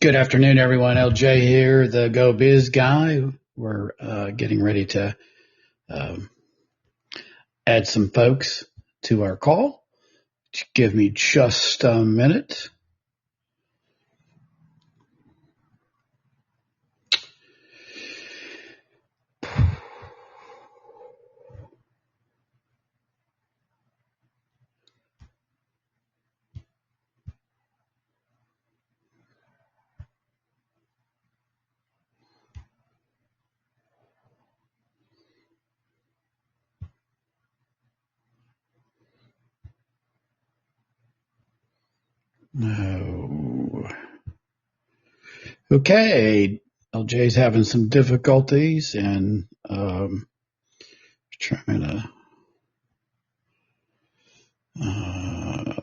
Good afternoon, everyone. LJ here, the Go Biz guy. We're getting ready to um, add some folks to our call. Give me just a minute. No. Okay. LJ's having some difficulties and trying to. Uh,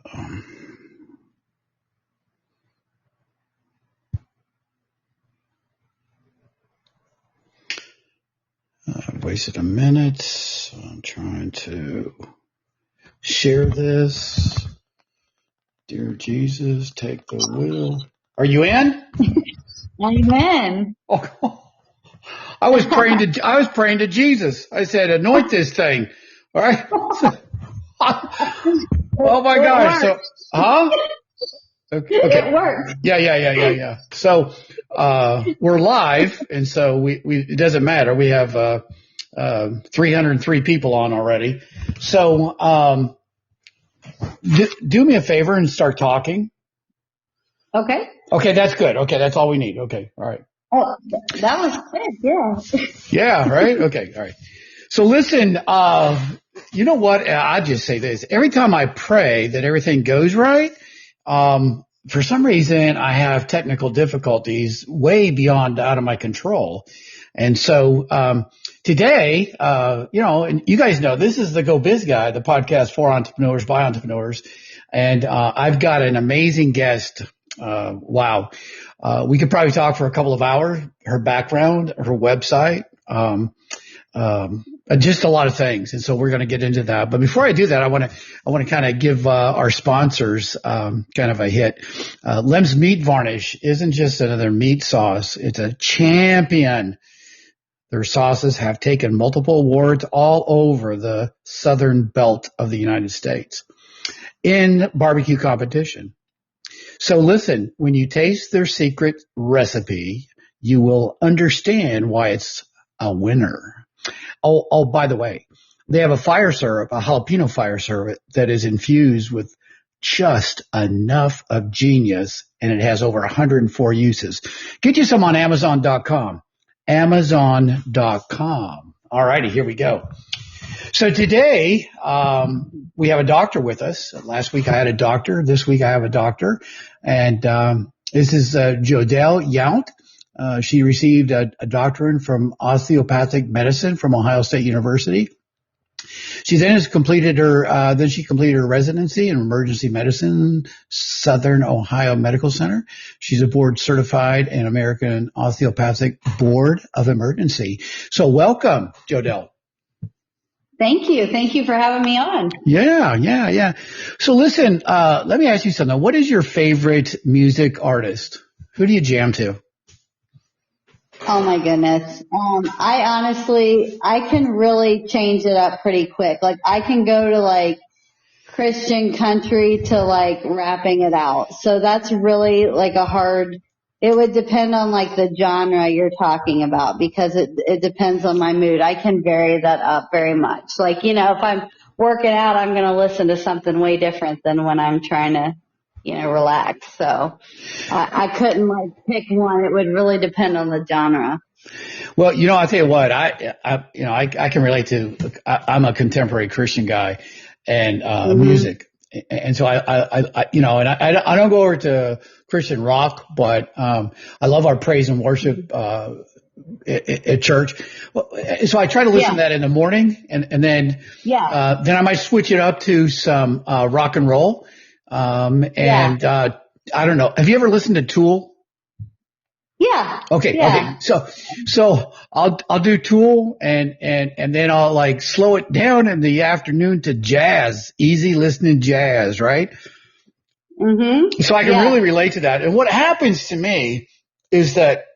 I've wasted a minute. So I'm trying to share this. Dear Jesus, take the wheel. Are you in? Amen. Oh, I was praying to Jesus. I said, anoint this thing. All right. Oh my gosh. So, huh? Okay. It works. Yeah. So, we're live. And so it doesn't matter. We have, 303 people on already. So, do me a favor and start talking. Okay. Okay. That's good. Okay. That's all we need. Okay. All right. Oh, that was quick. Yeah. Yeah. Right. Okay. All right. So listen, you know what? I just say this. Every time I pray that everything goes right, for some reason I have technical difficulties way beyond out of my control. And so, today, and you guys know this is the Go Biz Guy, the podcast for entrepreneurs by entrepreneurs. And, I've got an amazing guest. Wow. We could probably talk for a couple of hours, her background, her website, just a lot of things. And so we're going to get into that. But before I do that, I want to kind of give, our sponsors, kind of a hit. Lem's Meat Varnish isn't just another meat sauce. It's a champion. Their sauces have taken multiple awards all over the southern belt of the United States in barbecue competition. So listen, when you taste their secret recipe, you will understand why it's a winner. Oh, by the way, they have a fire syrup, a jalapeno fire syrup that is infused with just enough of genius, and it has over 104 uses. Get you some on Amazon.com. Amazon.com. All righty, here we go. So today, we have a doctor with us. Last week I had a doctor. This week I have a doctor. And this is Jodelle Yount. She received a doctorate from osteopathic medicine from Ohio State University. She then completed her residency in emergency medicine, Southern Ohio Medical Center. She's a board certified in American Osteopathic Board of Emergency. So welcome, Jodelle. Thank you. Thank you for having me on. Yeah. So listen, let me ask you something. What is your favorite music artist? Who do you jam to? Oh my goodness. I can really change it up pretty quick. Like I can go to like Christian country to like rapping it out. So that's really like it would depend on like the genre you're talking about because it depends on my mood. I can vary that up very much. Like, if I'm working out, I'm going to listen to something way different than when I'm trying to, relax. So I couldn't like pick one. It would really depend on the genre. Well, I'll tell you what, I can relate to, I'm a contemporary Christian guy and, music. And so I don't go over to Christian rock, but, I love our praise and worship, at church. So I try to listen to that in the morning and then I might switch it up to some, rock and roll. I don't know. Have you ever listened to Tool? Yeah. Okay. So I'll do Tool and then I'll like slow it down in the afternoon to jazz, easy listening jazz, right? So I can really relate to that. And what happens to me is that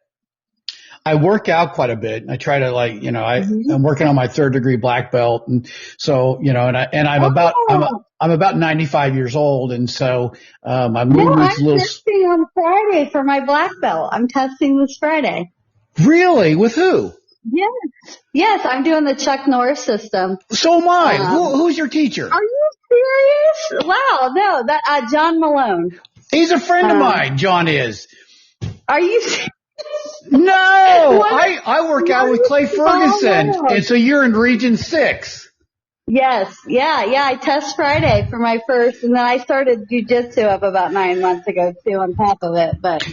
I work out quite a bit. I try to I'm working on my 3rd degree black belt. And so, I'm about 95 years old. And so, my movement's a little. I'm testing on Friday for my black belt. I'm testing this Friday. Really? With who? Yes. I'm doing the Chuck Norris system. So am I. Who's your teacher? Are you serious? Wow. No, John Malone. He's a friend of mine. John is. Are you serious? No, I work out with Clay Ferguson, and so you're in Region 6. Yes, yeah. I test Friday for my first, and then I started jujitsu up about 9 months ago too, on top of it. But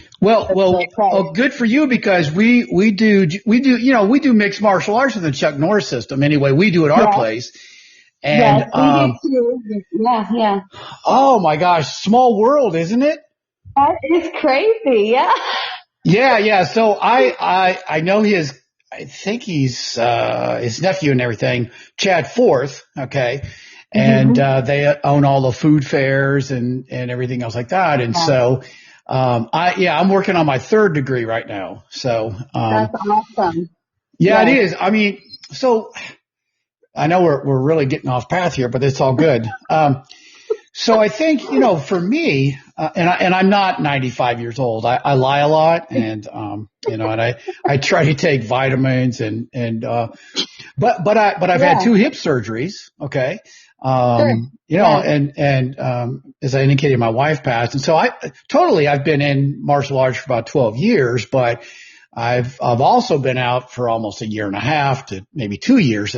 good for you, because we do mixed martial arts in the Chuck Norris system. Anyway, we do at our place, and we do too. Yeah. Oh my gosh, small world, isn't it? That is crazy. Yeah. Yeah. So I know I think he's his nephew and everything, Chad Forth. Okay. And, they own all the food fairs and everything else like that. And so, I'm working on my 3rd degree right now. So, that's awesome. Yeah, it is. I mean, so I know we're really getting off path here, but it's all good. So I think, for me, and I'm not 95 years old. I lie a lot, and and I try to take vitamins but I've had 2 hip surgeries. Okay. And as I indicated, my wife passed. And so I've been in martial arts for about 12 years, but I've also been out for almost a year and a half to maybe 2 years,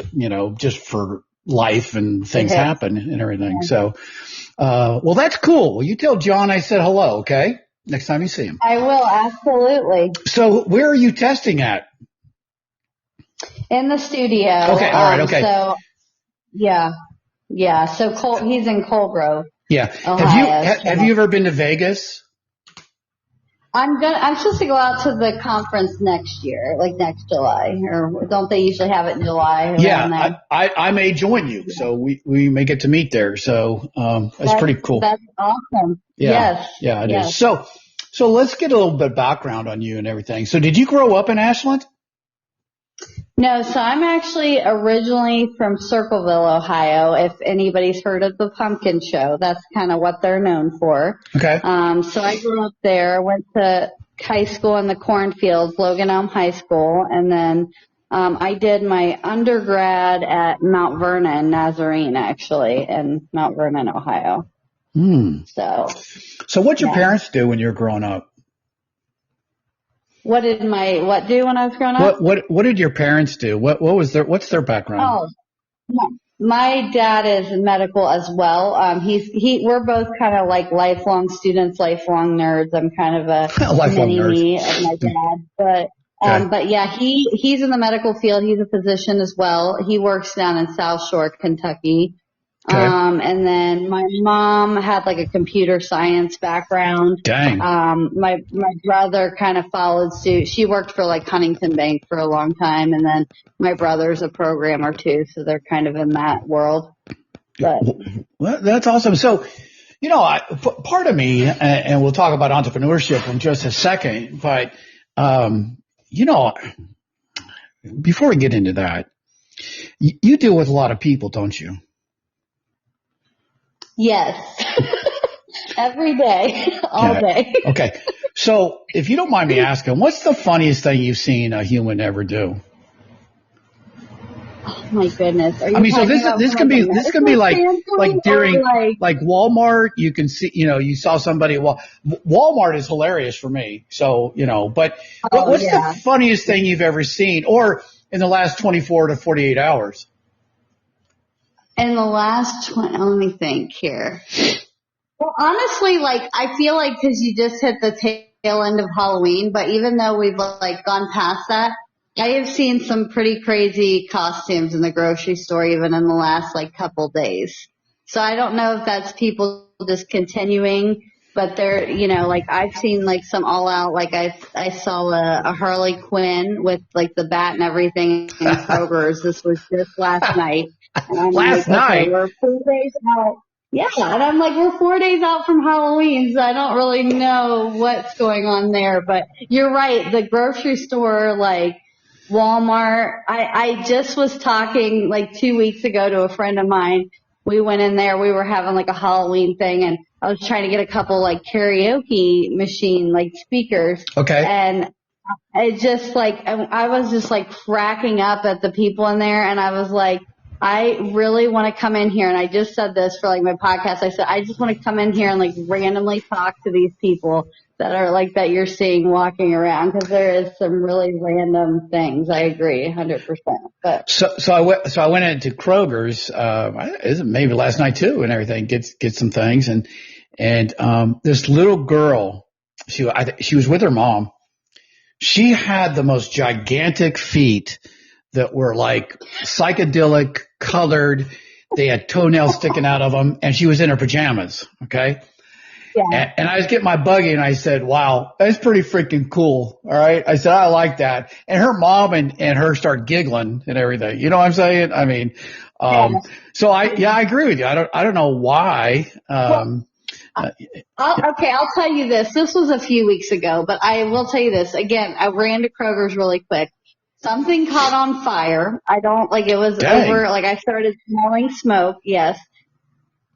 just for life and things happen and everything. So, that's cool. Well, you tell John I said hello, okay? Next time you see him. I will, absolutely. So where are you testing at? In the studio. Okay, all right, okay. So, yeah. So he's in Coal Grove. Yeah. Ohio, have you ever been to Vegas? I'm supposed to go out to the conference next year, like next July, or don't they usually have it in July? Yeah, I may join you, so we may get to meet there. So that's pretty cool. That's awesome. Yeah, yes. Yeah, it is. So let's get a little bit of background on you and everything. So did you grow up in Ashland? No, so I'm actually originally from Circleville, Ohio. If anybody's heard of the Pumpkin Show, that's kind of what they're known for. Okay. So I grew up there, went to high school in the cornfields, Logan Elm High School, and then I did my undergrad at Mount Vernon, Nazarene, actually, in Mount Vernon, Ohio. So what'd your parents do when you were growing up? What did what do when I was growing up? What did your parents do? What's their background? Oh, my dad is medical as well. We're both kind of like lifelong students, lifelong nerds. I'm kind of a mini-me of my dad, but yeah, he's in the medical field. He's a physician as well. He works down in South Shore, Kentucky. Okay. And then my mom had like a computer science background. Dang. My brother kind of followed suit. She worked for like Huntington Bank for a long time, and then my brother's a programmer too, so they're kind of in that world. But well, that's awesome. So, part of me, and we'll talk about entrepreneurship in just a second, but, before we get into that, you deal with a lot of people, don't you? Yes. Every day. All day. Okay. So if you don't mind me asking, what's the funniest thing you've seen a human ever do? Oh my goodness. So this can be like during like Walmart, you can see, you saw somebody. Well, Walmart is hilarious for me. So, but what's the funniest thing you've ever seen, or in the last 24 to 48 hours? In the last let me think here. Well, honestly, I feel like because you just hit the tail end of Halloween, but even though we've gone past that, I have seen some pretty crazy costumes in the grocery store even in the last couple days. So I don't know if that's people just continuing, but they're, I've seen some all out, I saw a Harley Quinn with the bat and everything in Kroger's. This was just last night. Last night? We're 4 days out. Yeah, and I'm like, we're 4 days out from Halloween, so I don't really know what's going on there. But you're right, the grocery store, like Walmart. I just was talking like 2 weeks ago to a friend of mine. We went in there, we were having like a Halloween thing, and I was trying to get a couple like karaoke machine, like speakers. Okay. And it just like, I was just like cracking up at the people in there, and I was like, I really want to come in here, and I just said this for like my podcast. I said, I just want to come in here and like randomly talk to these people that are like that you're seeing walking around, because there is some really random things. I agree 100%. But So I went into Kroger's, maybe last night too, and everything, get some things. And this little girl, she was with her mom. She had the most gigantic feet that were like psychedelic colored. They had toenails sticking out of them, and she was in her pajamas. Okay. yeah, And I was getting my buggy, and I said, wow, that's pretty freaking cool. All right. I said, I like that. And her mom and her start giggling and everything. You know what I'm saying? I mean, yeah. so I agree with you. I don't know why. I'll tell you this. This was a few weeks ago, but I will tell you this. Again, I ran to Kroger's really quick. Something caught on fire. It was Dang. over, like I started smelling smoke, yes.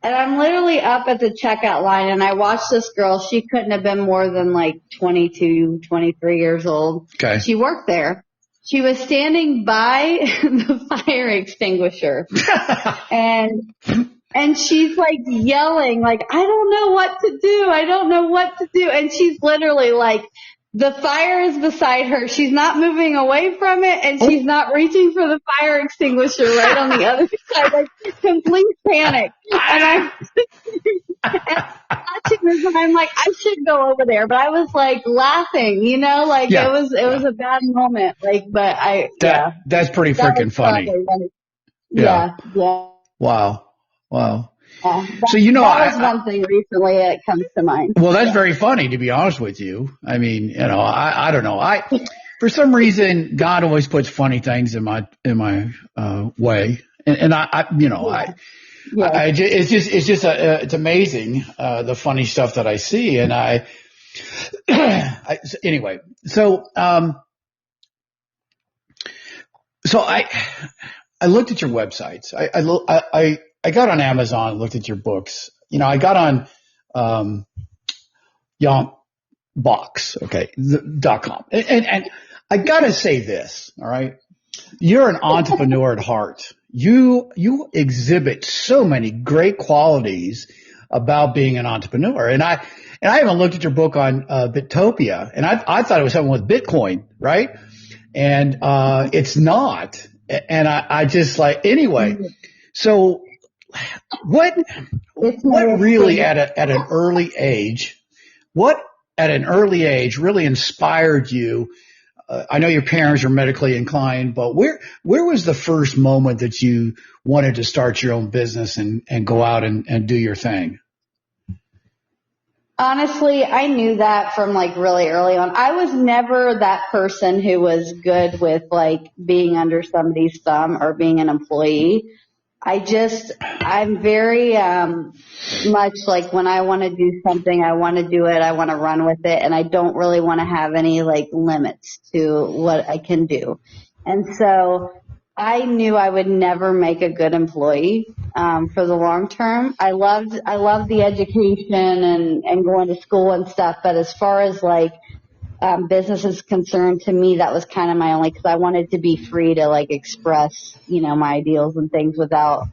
And I'm literally up at the checkout line, and I watched this girl. She couldn't have been more than like 22, 23 years old. Okay. She worked there. She was standing by the fire extinguisher. And she's like yelling, like, I don't know what to do. I don't know what to do. And she's literally like, the fire is beside her. She's not moving away from it, and she's not reaching for the fire extinguisher right on the other side. Like, complete panic. And I'm watching this, and I'm like, I should go over there. But I was like laughing, like Yeah. it was a bad moment. Like, but that's pretty that freaking was funny. Yeah. Wow. Yeah, So, that was one thing recently that comes to mind. well, that's very funny, to be honest with you. I mean, I don't know. For some reason, God always puts funny things in my way. And it's amazing, the funny stuff that I see. And anyway, so I looked at your websites. I got on Amazon, looked at your books. I got on Yonkbox, .com. And I gotta say this, all right? You're an entrepreneur at heart. You exhibit so many great qualities about being an entrepreneur. And I haven't looked at your book on Bittopia, and I thought it was something with Bitcoin, right? And it's not. And I just like, anyway. So what really at an early age really inspired you? I know your parents are medically inclined, but where was the first moment that you wanted to start your own business and go out and do your thing? Honestly, I knew that from like really early on. I was never that person who was good with like being under somebody's thumb or being an employee. I'm very much like, when I want to do something, I want to do it. I want to run with it. And I don't really want to have any like limits to what I can do. And so I knew I would never make a good employee for the long term. I loved the education and going to school and stuff. But as far as like business is concerned, to me, that was kind of my only, because I wanted to be free to like express, my ideals and things without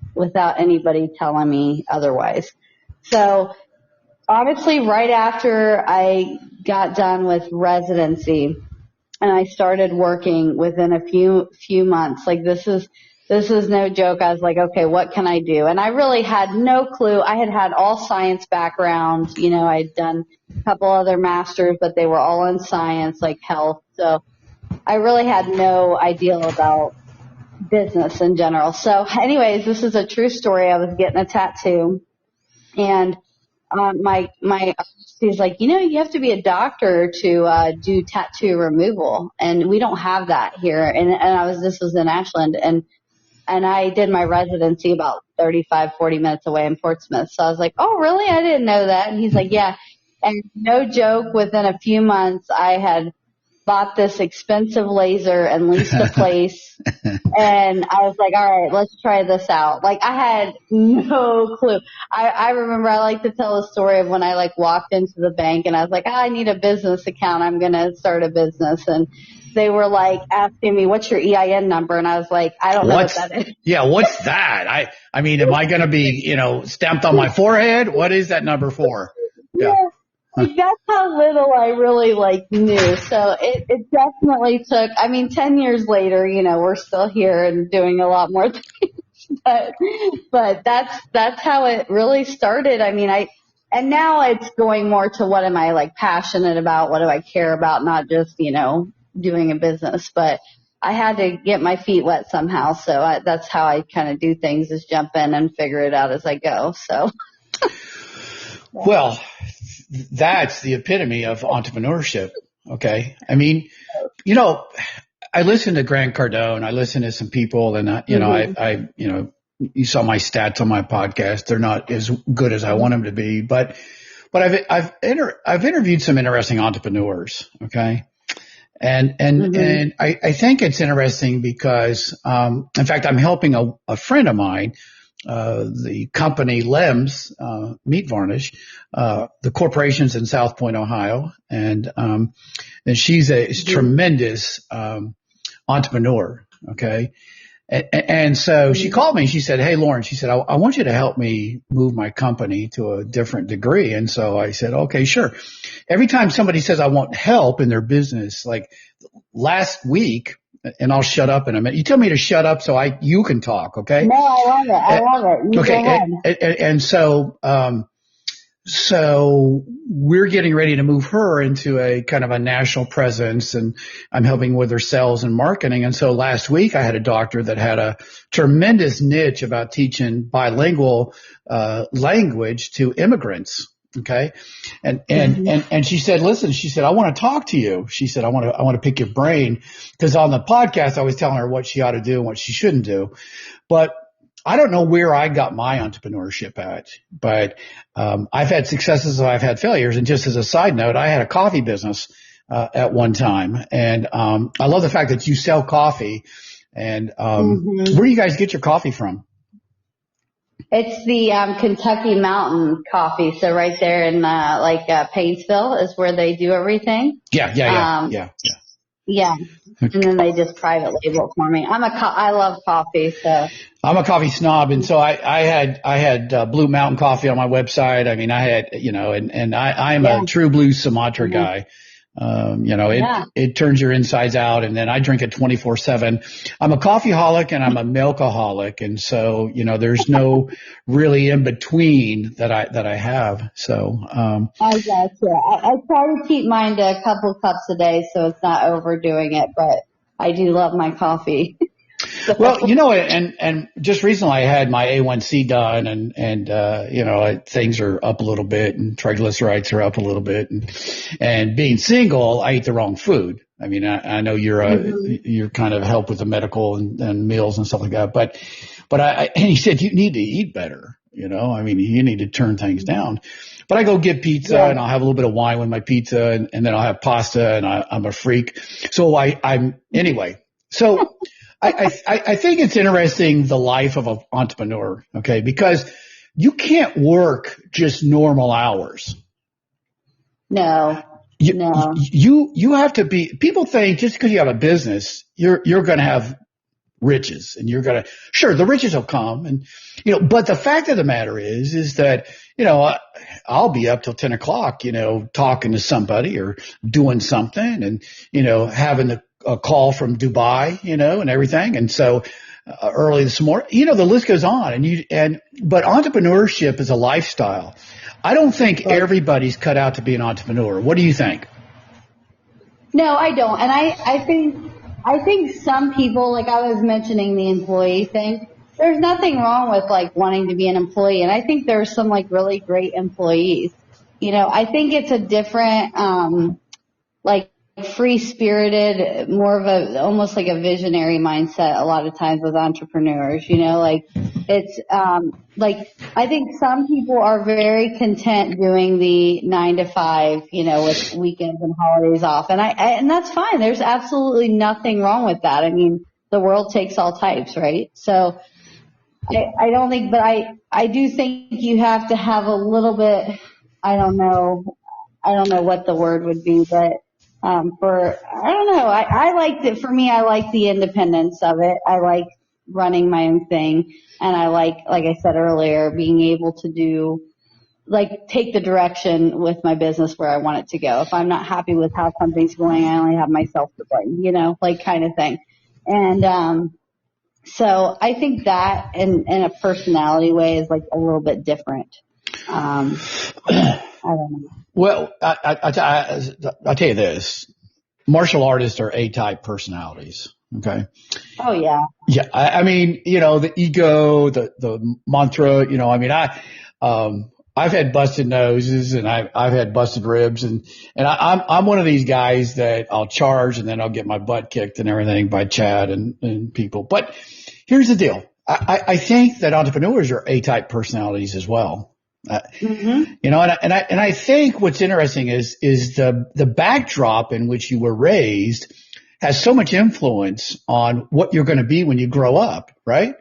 anybody telling me otherwise. So honestly, right after I got done with residency and I started working within a few months, like this is no joke. I was like, okay, what can I do? And I really had no clue. I had all science background. I'd done a couple other masters, but they were all in science, like health. So I really had no idea about business in general. So anyways, this is a true story. I was getting a tattoo, and he's like, you have to be a doctor to do tattoo removal, and we don't have that here. And this was in Ashland, and I did my residency about 35, 40 minutes away in Portsmouth. So I was like, oh, really? I didn't know that. And he's like, yeah. And no joke, within a few months, I had bought this expensive laser and leased a place. And I was like, all right, let's try this out. Like, I had no clue. I remember I like to tell a story of when I like walked into the bank and I was like, I need a business account. I'm going to start a business. And they were like asking me, what's your EIN number? And I was like, I don't know what that is. Yeah, what's that? I mean, am I going to be, stamped on my forehead? What is that number for? Yeah. That's how little I really knew. So it definitely took, 10 years later, we're still here and doing a lot more things, but that's how it really started. And now it's going more to what am I passionate about? What do I care about? Not just, doing a business, but I had to get my feet wet somehow. So that's how I kind of do things, is jump in and figure it out as I go. So. Well, that's the epitome of entrepreneurship. Okay. I mean, I listen to Grant Cardone. I listen to some people and, you saw my stats on my podcast. They're not as good as I want them to be, but I've interviewed some interesting entrepreneurs. Okay. And I think it's interesting because, in fact, I'm helping a friend of mine, the company Lem's, Meat Varnish, the corporation's in South Point, Ohio. And she's a tremendous, entrepreneur. Okay. And so she called me and she said, hey, Lauren, she said, I want you to help me move my company to a different degree. And so I said, okay, sure. Every time somebody says I want help in their business, like last week, and I'll shut up in a minute. You tell me to shut up so you can talk. Okay. No, I love it. You okay. Go ahead. And so, so we're getting ready to move her into a kind of a national presence, and I'm helping with her sales and marketing. And so last week I had a doctor that had a tremendous niche about teaching bilingual language to immigrants. Okay. And she said, listen, she said, I want to talk to you. She said, I want to pick your brain, because on the podcast I was telling her what she ought to do and what she shouldn't do. But I don't know where I got my entrepreneurship at, but I've had successes and I've had failures. And just as a side note, I had a coffee business at one time, and I love the fact that you sell coffee. And where do you guys get your coffee from? It's the Kentucky Mountain Coffee. So right there in Painesville is where they do everything. Yeah. Yeah. And then they just private label it for me. I love coffee, so. I'm a coffee snob. And so I had Blue Mountain Coffee on my website. I mean, I had, and I'm a true blue Sumatra guy. It turns your insides out, and then I drink it 24/7. I'm a coffeeholic and I'm a milkaholic. And so, there's no really in between that I have. So, I gotcha. I try to keep mine to a couple cups a day, so it's not overdoing it, but I do love my coffee. Well, and just recently I had my A1C done, and things are up a little bit, and triglycerides are up a little bit, and being single, I eat the wrong food. I mean, I know you're kind of help with the medical and meals and stuff like that, but and he said, you need to eat better. You need to turn things down. But I go get pizza and I'll have a little bit of wine with my pizza, and then I'll have pasta, and I'm a freak. So anyway. So I think it's interesting, the life of an entrepreneur, okay, because you can't work just normal hours. No. You have to be, people think just because you have a business, you're going to have riches, and sure, the riches will come, and, but the fact of the matter is that, I'll be up till 10 o'clock, talking to somebody or doing something, and, having a call from Dubai, and everything. And so early this morning, the list goes on, but entrepreneurship is a lifestyle. I don't think everybody's cut out to be an entrepreneur. What do you think? No, I don't. And I think some people, like I was mentioning the employee thing, there's nothing wrong with wanting to be an employee. And I think there's some really great employees. I think it's a different, free spirited, more of a, almost like a visionary mindset a lot of times with entrepreneurs, like it's, like I think some people are very content doing the 9 to 5, with weekends and holidays off. And that's fine. There's absolutely nothing wrong with that. I mean, the world takes all types, right? So I don't think, but I do think you have to have a little bit, I don't know what the word would be, but I don't know. I like it. For me, I like the independence of it. I like running my own thing. And I like I said earlier, being able to take the direction with my business where I want it to go. If I'm not happy with how something's going, I only have myself to blame, kind of thing. And, so I think that in a personality way is a little bit different. I don't know. Well, I'll tell you this. Martial artists are A-type personalities. Okay. Oh, yeah. Yeah. I mean, the ego, the mantra, I've had busted noses and I've had busted ribs and I'm one of these guys that I'll charge and then I'll get my butt kicked and everything by Chad and people. But here's the deal. I think that entrepreneurs are A-type personalities as well. And I think what's interesting is the backdrop in which you were raised has so much influence on what you're going to be when you grow up, right?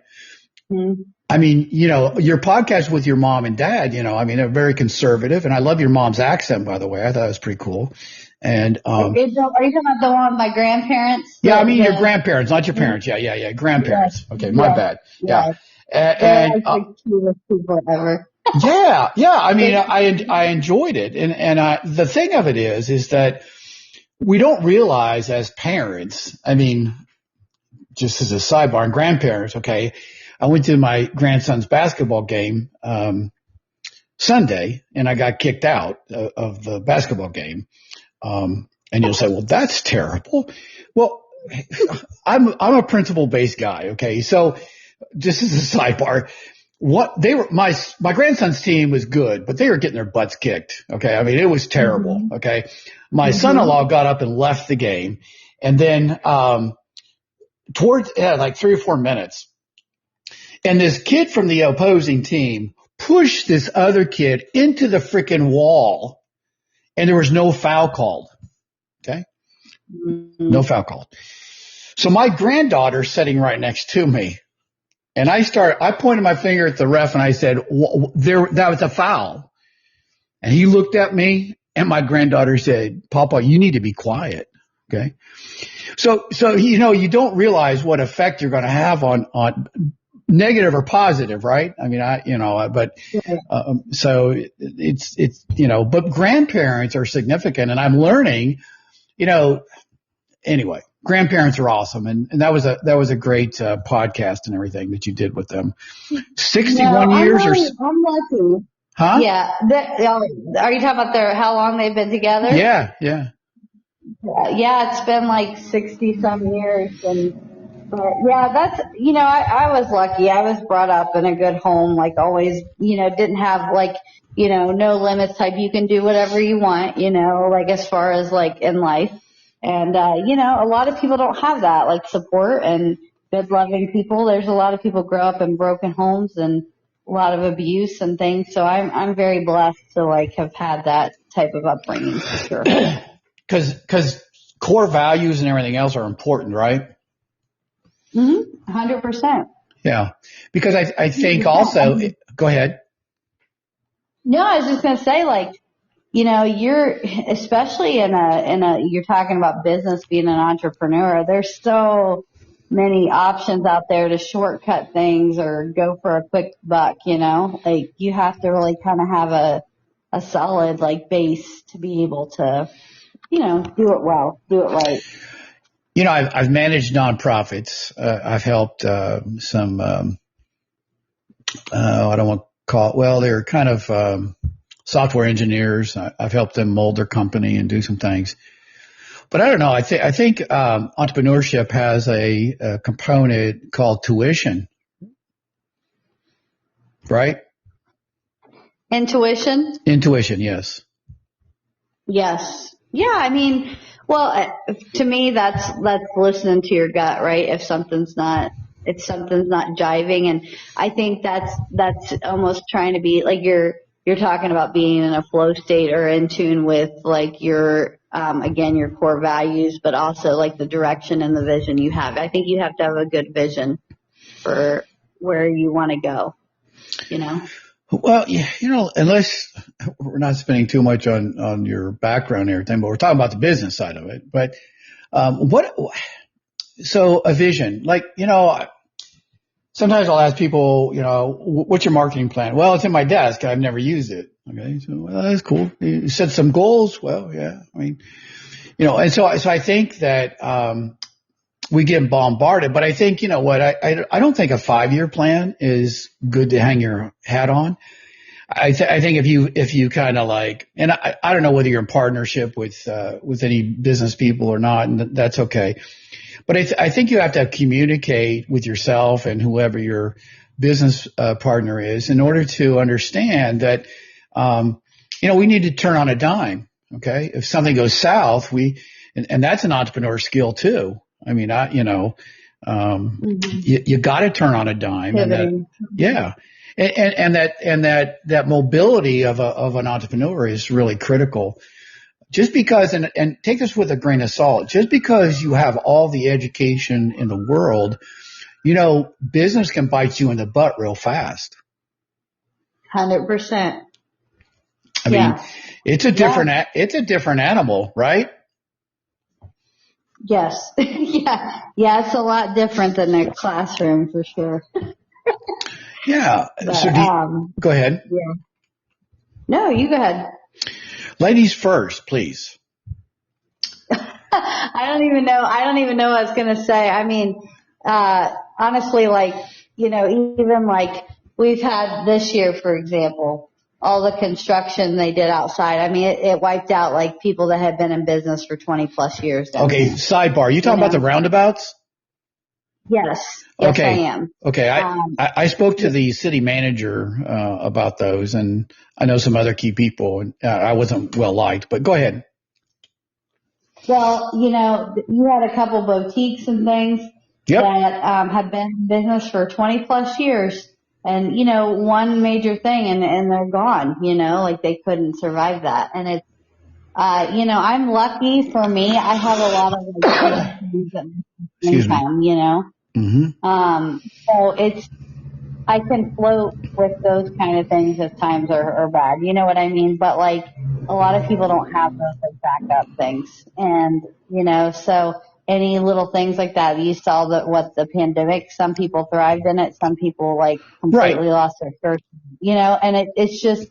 Mm-hmm. I mean, your podcast with your mom and dad, they're very conservative, and I love your mom's accent, by the way. I thought it was pretty cool. And are you talking about the one with my grandparents? Yeah, your grandparents, not your parents. Yeah, grandparents. Yes. Okay, my bad. Yeah. And cutest people ever. Yeah. I mean, I enjoyed it. And the thing of it is that we don't realize as parents, I mean, just as a sidebar, and grandparents, okay, I went to my grandson's basketball game, Sunday, and I got kicked out of the basketball game. And you'll say, well, that's terrible. Well, I'm a principle-based guy. Okay. So just as a sidebar, my grandson's team was good, but they were getting their butts kicked. Okay. I mean, it was terrible. Mm-hmm. Okay. My son-in-law got up and left the game. And then, towards 3 or 4 minutes, and this kid from the opposing team pushed this other kid into the freaking wall, and there was no foul called. Okay. Mm-hmm. No foul called. So my granddaughter's sitting right next to me. And I pointed my finger at the ref and I said, that was a foul. And he looked at me and my granddaughter said, Papa, you need to be quiet. Okay. So, you don't realize what effect you're going to have on negative or positive, right? I mean, so it's, but grandparents are significant and I'm learning, anyway. Grandparents are awesome, and that was a great podcast and everything that you did with them. 61 years I'm lucky. Huh? Yeah. Are you talking about how long they've been together? Yeah. Yeah, it's been 60 some years, yeah, that's I was lucky. I was brought up in a good home, always, didn't have no limits type. You can do whatever you want, as far as in life. And, a lot of people don't have that, support and good loving people. There's a lot of people grow up in broken homes and a lot of abuse and things. So I'm very blessed to have had that type of upbringing for sure. Cause core values and everything else are important, right? 100%. Yeah. Because I think also, go ahead. No, I was just going to say you're especially you're talking about business, being an entrepreneur. There's so many options out there to shortcut things or go for a quick buck, you have to really kind of have a solid base to be able to, do it well, do it right. I've managed nonprofits. I've helped, some, I don't want to call it, well, they're kind of, software engineers. I've helped them mold their company and do some things. But I don't know. I think entrepreneurship has a component called tuition, right? Intuition? Intuition, yes. Yes. Yeah, I mean, Well, to me, that's listening to your gut, right? If something's not jiving, and I think that's almost trying to be like you're talking about being in a flow state or in tune with like your again your core values, but also like the direction and the vision you have. I think you have to have a good vision for where you want to go. You know. Well, unless we're not spending too much on your background and everything, but we're talking about the business side of it. But so a vision, like, sometimes I'll ask people, what's your marketing plan? Well, it's in my desk. I've never used it. Okay. So, well, that's cool. You set some goals. Well, yeah. I mean, and so I think that, we get bombarded, but I think, I don't think a 5-year plan is good to hang your hat on. I think if you kind of like, and I don't know whether you're in partnership with any business people or not, and that's okay. But I think you have to communicate with yourself and whoever your business partner is in order to understand that, we need to turn on a dime. Okay. If something goes south, and that's an entrepreneur skill too. I mean, you got to turn on a dime, and that mobility of an entrepreneur is really critical. Just because, and take this with a grain of salt, just because you have all the education in the world, business can bite you in the butt real fast. 100%. I mean, it's a different animal, right? Yes. Yeah, it's a lot different than a classroom for sure. Yeah. But, so go ahead. Yeah. No, you go ahead. Ladies first, please. I don't even know what I was going to say. I mean, honestly, like, even like we've had this year, for example, all the construction they did outside. I mean, it wiped out like people that had been in business for 20 plus years. Okay. Sidebar. You talking about the roundabouts? Yes. Okay. Yes, I am. Okay. I spoke to the city manager, about those, and I know some other key people, and I wasn't well liked, but go ahead. Well, you had a couple boutiques and things that had been in business for 20 plus years. And, one major thing and they're gone, like they couldn't survive that. And it's, I'm lucky for me. I have a lot of like, income, Mm-hmm. So I can float with those kind of things if times are bad. You know what I mean? But like a lot of people don't have those like backup things. And, so any little things like that, you saw the pandemic, some people thrived in it. Some people like completely lost their first, and it's just,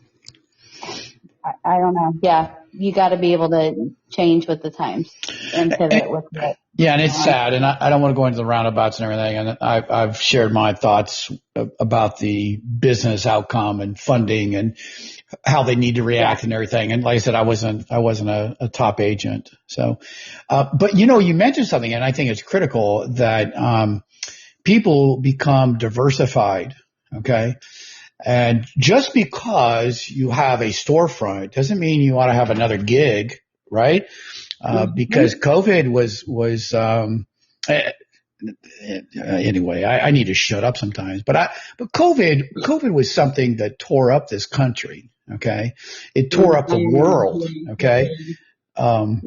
I don't know. Yeah. You got to be able to change with the times and pivot with it. Yeah, and it's sad, and I don't want to go into the roundabouts and everything. And I've shared my thoughts about the business outcome and funding and how they need to react and everything. And like I said, I wasn't a top agent. So, but you mentioned something, and I think it's critical that people become diversified. Okay. And just because you have a storefront doesn't mean you ought to have another gig, right? Because COVID was anyway, I need to shut up sometimes, but COVID was something that tore up this country. Okay. It tore up the world. Okay. And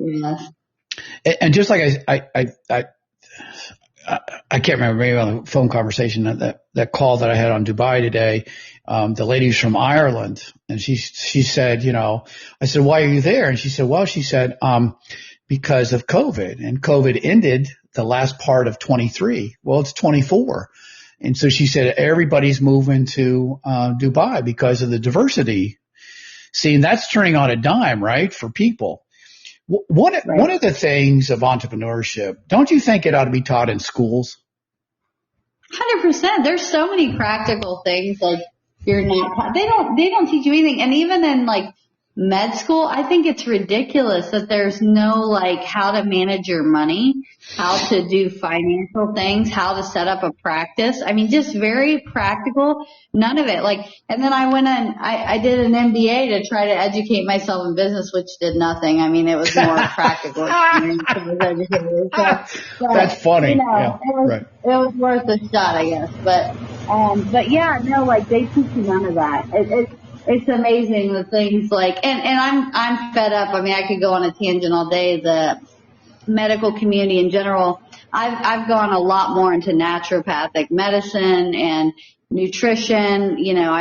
just like I can't remember, maybe on the phone conversation that call that I had on Dubai today, the lady's from Ireland, and she said, I said, why are you there? And she said, because of COVID, and COVID ended the last part of 23. Well, it's 24. And so she said, everybody's moving to, Dubai because of the diversity. See, and that's turning on a dime, right? For people. One of the things of entrepreneurship, don't you think it ought to be taught in schools? 100%. There's so many practical things like they don't teach you anything. And even in like med school, I think it's ridiculous that there's no like how to manage your money, how to do financial things, how to set up a practice. I mean, just very practical. None of it. Like, and then I went on, I did an MBA to try to educate myself in business, which did nothing. I mean, it was more practical. That's funny. You know, Yeah, right. It was worth a shot, I guess. But yeah, no, like they teach you none of that. It's amazing the things like, and I'm fed up. I mean, I could go on a tangent all day. The medical community in general, I've gone a lot more into naturopathic medicine and nutrition. You know,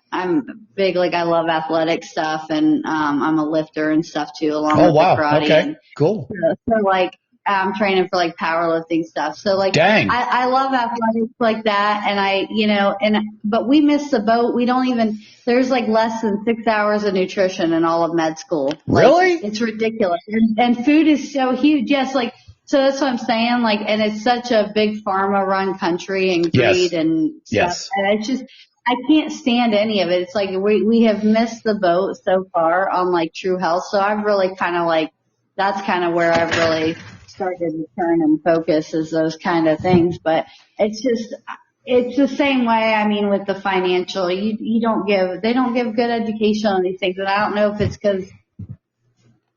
I'm big, like I love athletic stuff, and I'm a lifter and stuff too, along with the karate. Okay. And Cool. so like, I'm training for like powerlifting stuff. So like, Dang. I love athletics like that. And but we miss the boat. We don't even, there's like less than 6 hours of nutrition in all of med school. Really? Like, it's ridiculous. And food is so huge. Yes. Like, so that's what I'm saying. Like, and it's such a big pharma run country and greed and stuff. Yes. And it's just, I can't stand any of it. It's like we have missed the boat so far on like true health. So I've really kind of like, that's kind of where I've really started to turn and focus is those kind of things. But it's the same way. I mean, with the financial, they don't give good education on these things. And I don't know if it's because,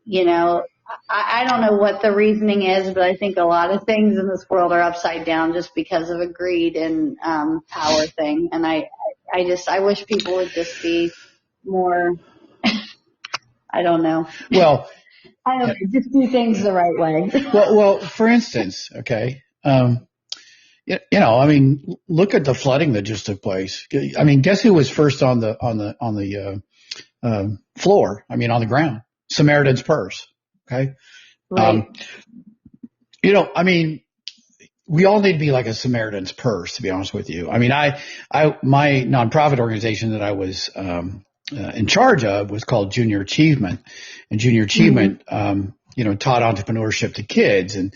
you know, I don't know what the reasoning is, but I think a lot of things in this world are upside down just because of a greed and power thing. And I wish people would just be more, I don't know. Well, I don't know, just do things the right way. well, for instance, okay, you know, I mean, look at the flooding that just took place. I mean, guess who was first on the floor? I mean, on the ground. Samaritan's Purse. Okay. Right. You know, I mean, we all need to be like a Samaritan's Purse, to be honest with you. I mean, my nonprofit organization that I was in charge of was called Junior Achievement, and Junior Achievement, you know, taught entrepreneurship to kids and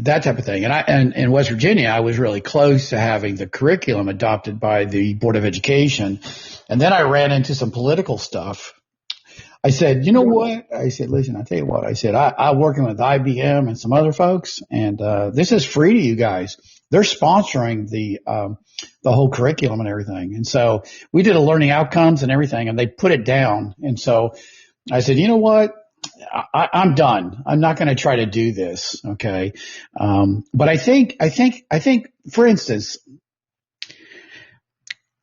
that type of thing. And in West Virginia, I was really close to having the curriculum adopted by the Board of Education. And then I ran into some political stuff. I said, you know what? I said, listen, I'll tell you what. I said, I'm working with IBM and some other folks, and this is free to you guys. They're sponsoring the whole curriculum and everything. And so we did a learning outcomes and everything, and they put it down. And so I said, you know what? I'm done. I'm not going to try to do this. Okay. But I think, for instance,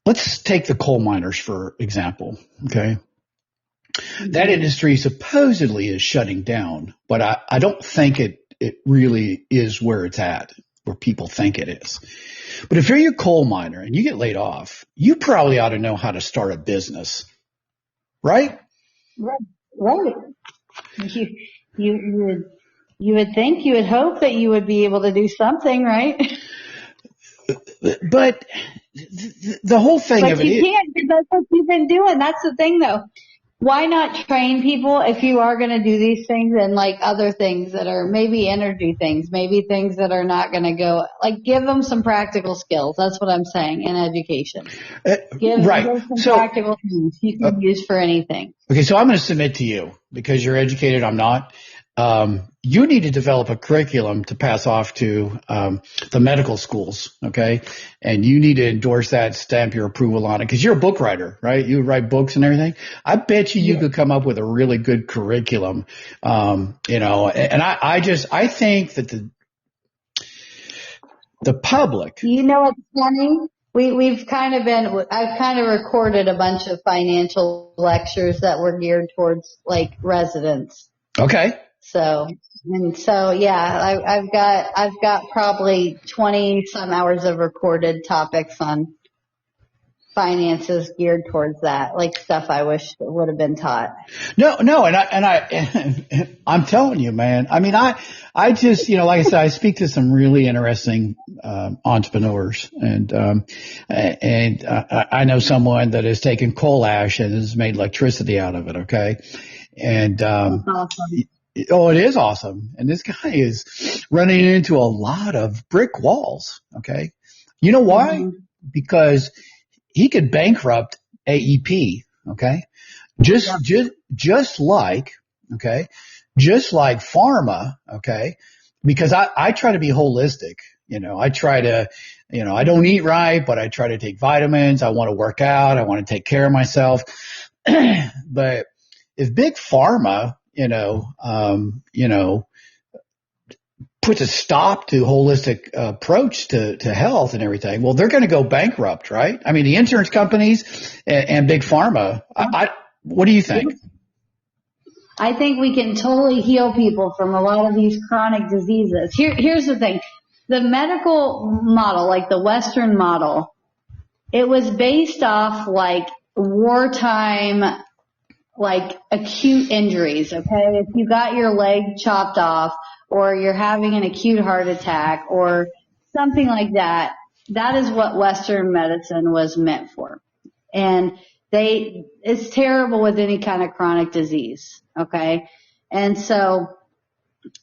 let's take the coal miners, for example. Okay. That industry supposedly is shutting down, but I don't think it really is where it's at, where people think it is. But if you're a coal miner and you get laid off, you probably ought to know how to start a business, right? Right. You would think, you would hope that you would be able to do something, right? But the whole thing but of it, you can't. That's what you've been doing. That's the thing, though. Why not train people if you are going to do these things and like other things that are maybe energy things, maybe things that are not going to go, like give them some practical skills. That's what I'm saying in education. Give them some practical things you can use for anything. Okay, so I'm going to submit to you because you're educated, I'm not. You need to develop a curriculum to pass off to the medical schools, okay? And you need to endorse that, stamp your approval on it, because you're a book writer, right? You write books and everything. I bet you could come up with a really good curriculum, you know. And I think that the public. You know what's funny? I've kind of recorded a bunch of financial lectures that were geared towards like residents. Okay. So yeah, I've got probably 20 some hours of recorded topics on finances geared towards that, like stuff I wish would have been taught. No, and I'm telling you, man. I mean, I just, you know, like I said, I speak to some really interesting entrepreneurs, and I know someone that has taken coal ash and has made electricity out of it. Okay, and That's awesome. Oh, it is awesome. And this guy is running into a lot of brick walls. Okay. You know why? Mm-hmm. Because he could bankrupt AEP. Okay. Just just like, okay, just like pharma, okay, because I try to be holistic. I try to, I don't eat right, but I try to take vitamins. I want to work out. I want to take care of myself. But if big pharma, puts a stop to holistic approach to health and everything, well, they're going to go bankrupt, right? I mean, the insurance companies and big pharma. What do you think? I think we can totally heal people from a lot of these chronic diseases. Here's the thing. The medical model, like the Western model, it was based off like wartime, like acute injuries, okay? If you got your leg chopped off or you're having an acute heart attack or something like that, that is what Western medicine was meant for. And it's terrible with any kind of chronic disease, okay? And so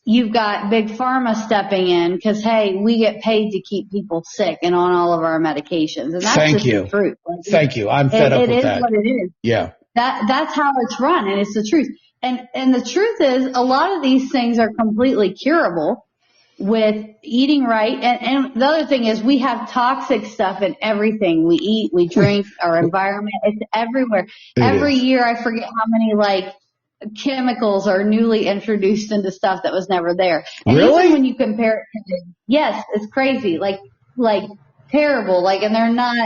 you've got big pharma stepping in because, hey, we get paid to keep people sick and on all of our medications. And that's the truth. Thank you. I'm fed up with that. It is what it is. Yeah. That's how it's run, and it's the truth. And the truth is, a lot of these things are completely curable with eating right. And the other thing is, we have toxic stuff in everything we eat, we drink, our environment. It's everywhere. Every year, I forget how many like chemicals are newly introduced into stuff that was never there. And really? Even when you compare it to, yes, it's crazy, like terrible, and they're not.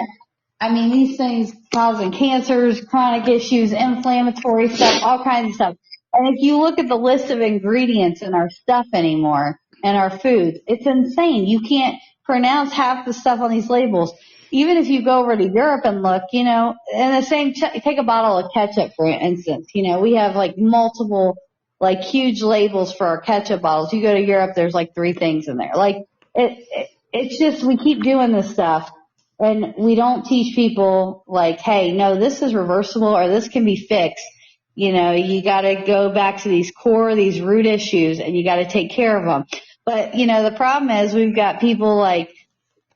I mean, these things causing cancers, chronic issues, inflammatory stuff, all kinds of stuff. And if you look at the list of ingredients in our stuff anymore and our foods, it's insane. You can't pronounce half the stuff on these labels. Even if you go over to Europe and look, and the same, take a bottle of ketchup, for instance. We have like multiple, like huge labels for our ketchup bottles. You go to Europe, there's like 3 things in there. Like it's just, we keep doing this stuff. And we don't teach people like, hey, no, this is reversible or this can be fixed. You got to go back to these root issues, and you got to take care of them. But, the problem is we've got people like,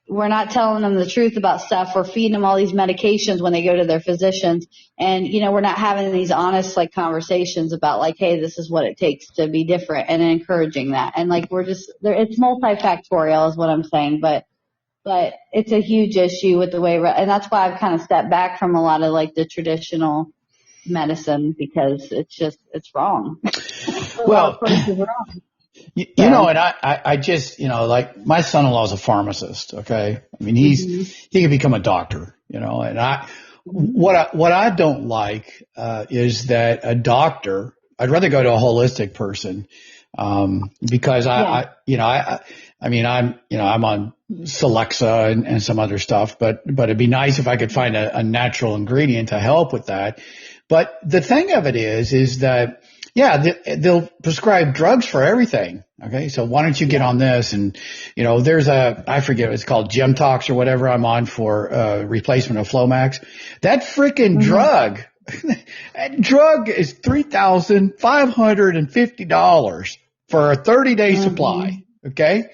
we're not telling them the truth about stuff. We're feeding them all these medications when they go to their physicians. And, we're not having these honest like conversations about like, hey, this is what it takes to be different, and encouraging that. And like, it's multifactorial is what I'm saying. But it's a huge issue with the way, and that's why I've kind of stepped back from a lot of like the traditional medicine, because it's wrong. Well, wrong. And I just, like my son-in-law is a pharmacist. Okay. I mean, he can become a doctor, and what I don't like, is that a doctor, I'd rather go to a holistic person, because I'm on Celexa and some other stuff, but it'd be nice if I could find a natural ingredient to help with that. But the thing of it is that, they'll prescribe drugs for everything. Okay. So why don't you get on this? And, there's I forget, it's called Gemtox or whatever I'm on for, replacement of Flomax. That freaking drug, that drug is $3,550 for a 30-day supply. Okay.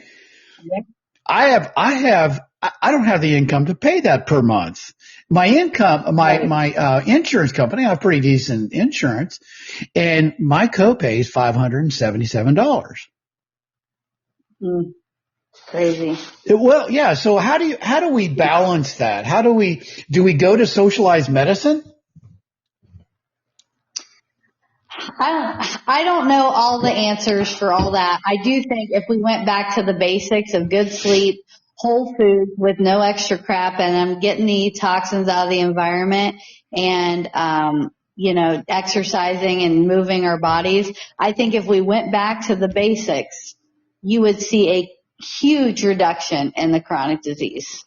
Yep. I don't have the income to pay that per month. My income, my insurance company, I have pretty decent insurance, and my copay is $577. Crazy. Well, yeah. So how do we balance that? Do we go to socialized medicine? I don't know all the answers for all that. I do think if we went back to the basics of good sleep, whole food with no extra crap, and I'm getting the toxins out of the environment, and, exercising and moving our bodies, I think if we went back to the basics, you would see a huge reduction in the chronic disease.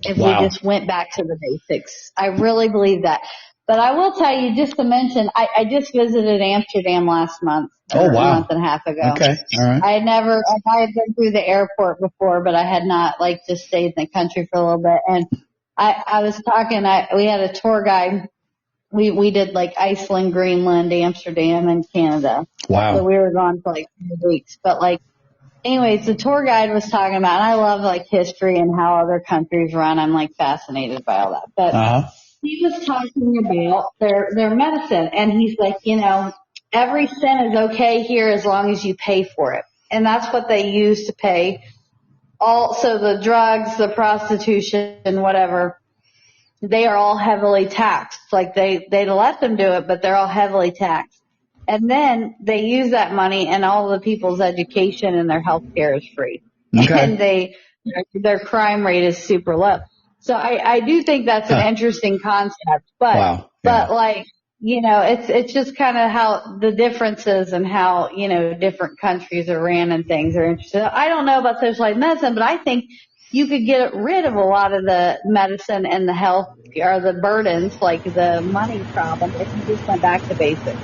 If we just went back to the basics. I really believe that. But I will tell you, just to mention, I just visited Amsterdam last month. Oh, wow. A month and a half ago. Okay. All right. I had been through the airport before, but I had not just stayed in the country for a little bit. And I was talking, we had a tour guide. We did like Iceland, Greenland, Amsterdam, and Canada. Wow. So we were gone for like 2 weeks. But anyways, the tour guide was talking about, and I love history and how other countries run. I'm fascinated by all that. But he was talking about their medicine, and he's like, every cent is okay here as long as you pay for it. And that's what they use to pay so the drugs, the prostitution, whatever, they are all heavily taxed. Like they let them do it, but they're all heavily taxed. And then they use that money, and all the people's education and their health care is free. Okay. And their crime rate is super low. So I do think that's an interesting concept, but, wow. but like, it's just kind of how the differences and how, different countries are ran and things are interesting. I don't know about socialized medicine, but I think you could get rid of a lot of the medicine and the health or the burdens, like the money problem, if you just went back to basics.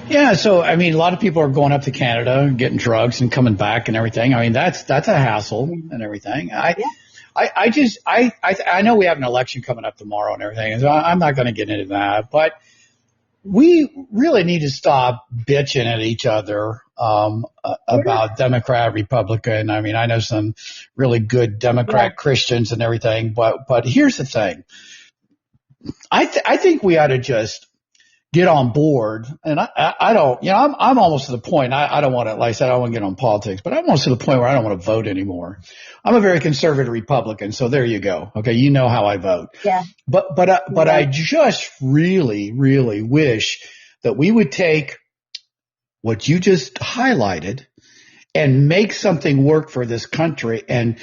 Yeah. So, I mean, a lot of people are going up to Canada, getting drugs and coming back and everything. I mean, that's a hassle and everything. I know we have an election coming up tomorrow and everything, so I'm not going to get into that, but we really need to stop bitching at each other, about Democrat, Republican. I mean, I know some really good Democrat Christians and everything, but here's the thing. I think we ought to just get on board. And I don't, I'm almost to the point. I don't want to, like I said, I don't want to get on politics, but I'm almost to the point where I don't want to vote anymore. I'm a very conservative Republican. So there you go. Okay. You know how I vote. Yeah. But I just really, really wish that we would take what you just highlighted and make something work for this country and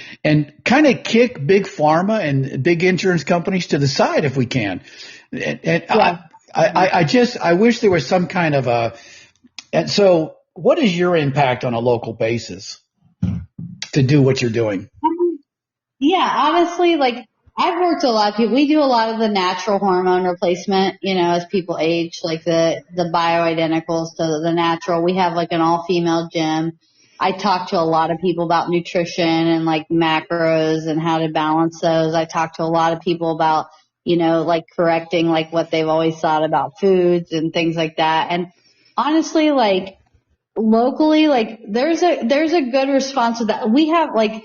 kind of kick big pharma and big insurance companies to the side if we can. I wish there was some kind of and so what is your impact on a local basis to do what you're doing? Yeah, honestly, like I've worked with a lot of people. We do a lot of the natural hormone replacement, as people age, like the bioidenticals to the natural. We have like an all-female gym. I talk to a lot of people about nutrition and like macros and how to balance those. I talk to a lot of people about, like correcting like what they've always thought about foods and things like that. And honestly, like locally, like there's a good response to that. We have like,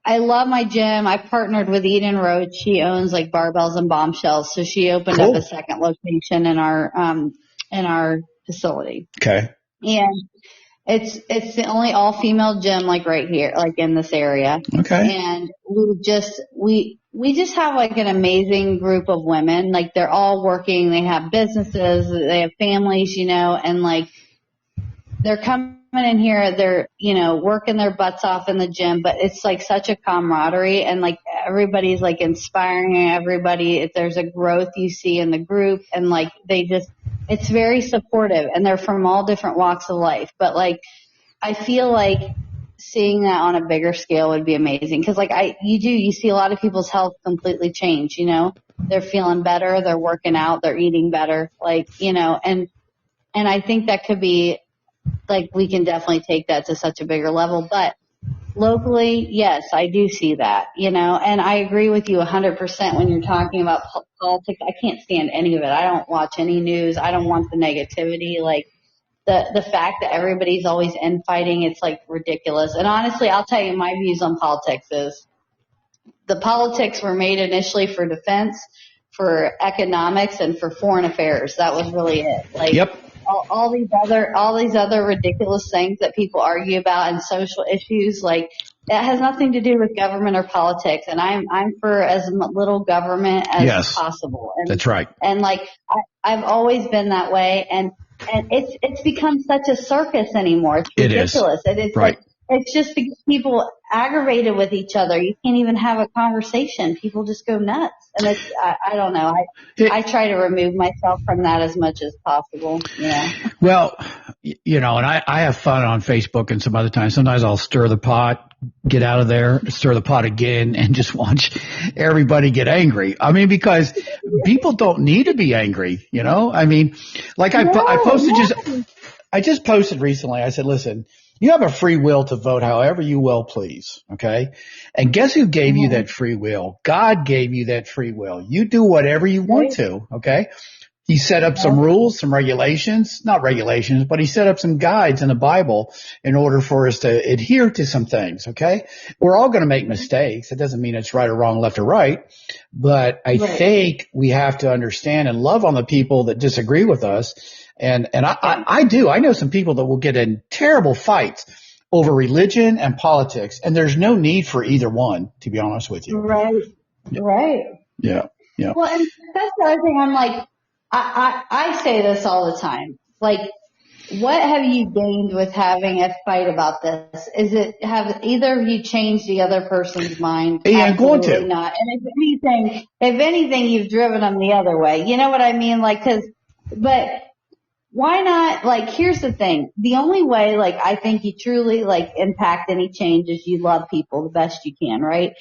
I love my gym. I partnered with Eden Roach. She owns like Barbells and Bombshells. So she opened up a second location in our facility. Okay. And it's the only all female gym like right here, like in this area. Okay. And we just have like an amazing group of women. Like they're all working. They have businesses. They have families, and like they're coming in here. They're, working their butts off in the gym, but it's like such a camaraderie and like everybody's like inspiring everybody. There's a growth you see in the group and like it's very supportive and they're from all different walks of life. But like, I feel like seeing that on a bigger scale would be amazing. Cause like you see a lot of people's health completely change, they're feeling better. They're working out. They're eating better. Like, and I think that could be like, we can definitely take that to such a bigger level, but locally, yes, I do see that, and I agree with you 100% when you're talking about politics. I can't stand any of it. I don't watch any news. I don't want the negativity. Like the fact that everybody's always infighting, it's like ridiculous. And honestly, I'll tell you my views on politics is the politics were made initially for defense, for economics, and for foreign affairs. That was really it. Like, yep. All these other ridiculous things that people argue about and social issues, like that has nothing to do with government or politics. And I'm for as little government as possible. And, that's right. And like I've always been that way. And it's become such a circus anymore. It's ridiculous. It is right. Like, it's just to get people aggravated with each other. You can't even have a conversation. People just go nuts. And it's, I don't know. I try to remove myself from that as much as possible. Yeah. Well, and I have fun on Facebook and some other times. Sometimes I'll stir the pot, get out of there, stir the pot again, and just watch everybody get angry. I mean, because people don't need to be angry, I mean, like I just posted recently. I said, listen, you have a free will to vote however you will please, okay? And guess who gave you that free will? God gave you that free will. You do whatever you want to, okay? He set up some rules, some regulations, not regulations, but he set up some guides in the Bible in order for us to adhere to some things. Okay. We're all going to make mistakes. It doesn't mean it's right or wrong, left or right, but I think we have to understand and love on the people that disagree with us. And I do. I know some people that will get in terrible fights over religion and politics, and there's no need for either one, to be honest with you. Right. Yeah. Right. Yeah. Yeah. Well, and that's the other thing. I'm like, I say this all the time. Like, what have you gained with having a fight about this? Have either of you changed the other person's mind? Yeah, I'm going to. Not. And if anything, you've driven them the other way. You know what I mean? Like, but why not? Like, here's the thing. The only way, like, I think you truly, like, impact any change is you love people the best you can, right?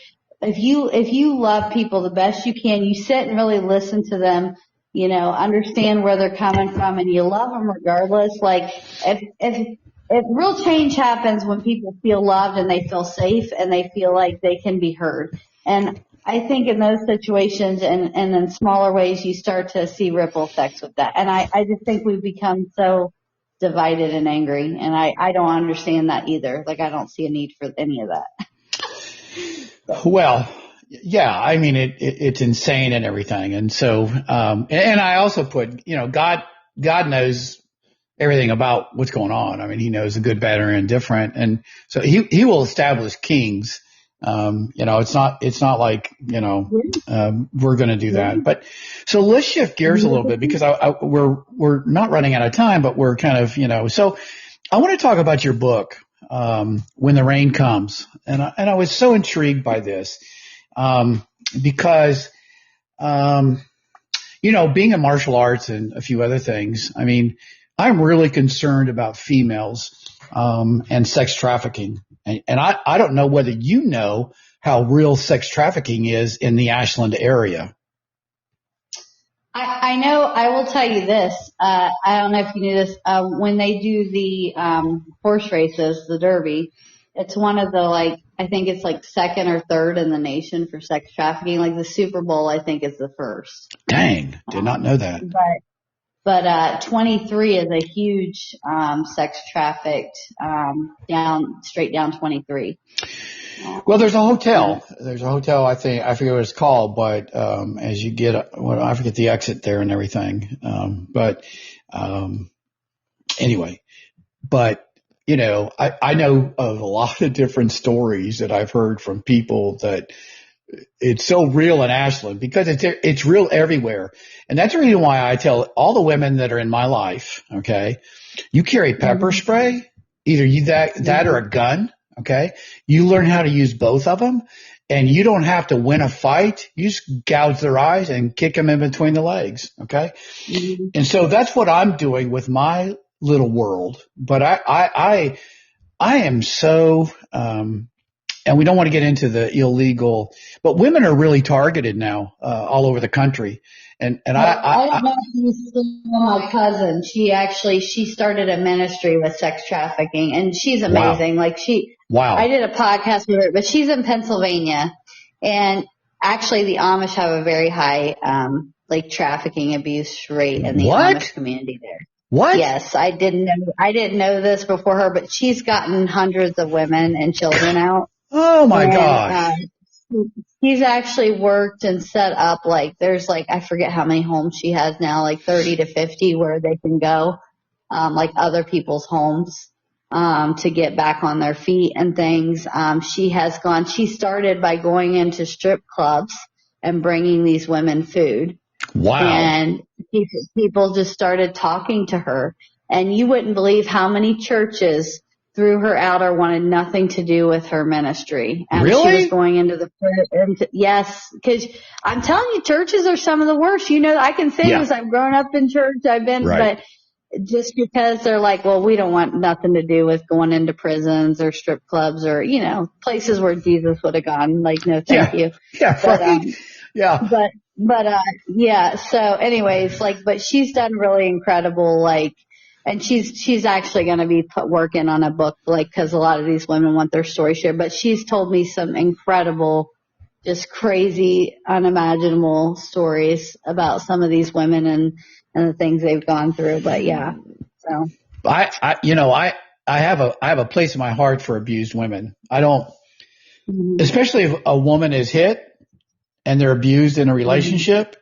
If you love people the best you can, you sit and really listen to them, you know, understand where they're coming from, and you love them regardless. Like, if real change happens when people feel loved and they feel safe and they feel like they can be heard. And I think in those situations and in smaller ways, you start to see ripple effects with that. And I just think we've become so divided and angry, and I don't understand that either. Like, I don't see a need for any of that. Well, yeah, I mean, it's insane and everything. And so, and I also put, you know, God knows everything about what's going on. I mean, he knows the good, bad, or indifferent. And so he will establish kings. You know, it's not like, you know, we're going to do that. But so let's shift gears a little bit, because we're not running out of time, but we're kind of, you know, so I want to talk about your book, When the Rain Comes. And I was so intrigued by this. Because, you know, being in martial arts and a few other things, I mean, I'm really concerned about females, and sex trafficking. And I don't know whether you know how real sex trafficking is in the Ashland area. I know. I will tell you this. I don't know if you knew this. When they do the horse races, the Derby, it's one of the, like, I think it's like second or third in the nation for sex trafficking. Like, the Super Bowl, I think, is the first. Dang, did not know that. But 23 is a huge sex trafficked straight down 23. Well, there's a hotel. I think, I forget what it's called, but as you get, well, I forget the exit there and everything. Anyway, but you know, I know of a lot of different stories that I've heard from people that it's so real in Ashland, because it's real everywhere. And that's the reason why I tell all the women that are in my life, okay, you carry pepper spray, either that or a gun, okay? You learn how to use both of them, and you don't have to win a fight. You just gouge their eyes and kick them in between the legs, okay? Mm-hmm. And so that's what I'm doing with my little world. But I am so, and we don't want to get into the illegal, but women are really targeted now, all over the country. And I don't know if you see my cousin. She started a ministry with sex trafficking, and she's amazing. Wow. Like, I did a podcast with her, but she's in Pennsylvania, and actually the Amish have a very high, like, trafficking abuse rate in the Amish community there. What? Yes, I didn't know this before her, but she's gotten hundreds of women and children out. Oh my God. She's actually worked and set up, like, there's, like, I forget how many homes she has now, like 30 to 50 where they can go, like other people's homes, to get back on their feet and things. She started by going into strip clubs and bringing these women food. Wow. And people just started talking to her, and you wouldn't believe how many churches threw her out or wanted nothing to do with her ministry. And really? She was going yes, because I'm telling you, churches are some of the worst. You know, I can say this. I've grown up in church. I've been, but just because they're like, well, we don't want nothing to do with going into prisons or strip clubs or, you know, places where Jesus would have gone. Like, no, thank you. Yeah, but, right. So anyways, like, but she's done really incredible, like, and she's actually going to be working on a book, like, because a lot of these women want their story shared. But she's told me some incredible, just crazy, unimaginable stories about some of these women, and the things they've gone through. But yeah, so I have a place in my heart for abused women. I don't, especially if a woman is hit and they're abused in a relationship,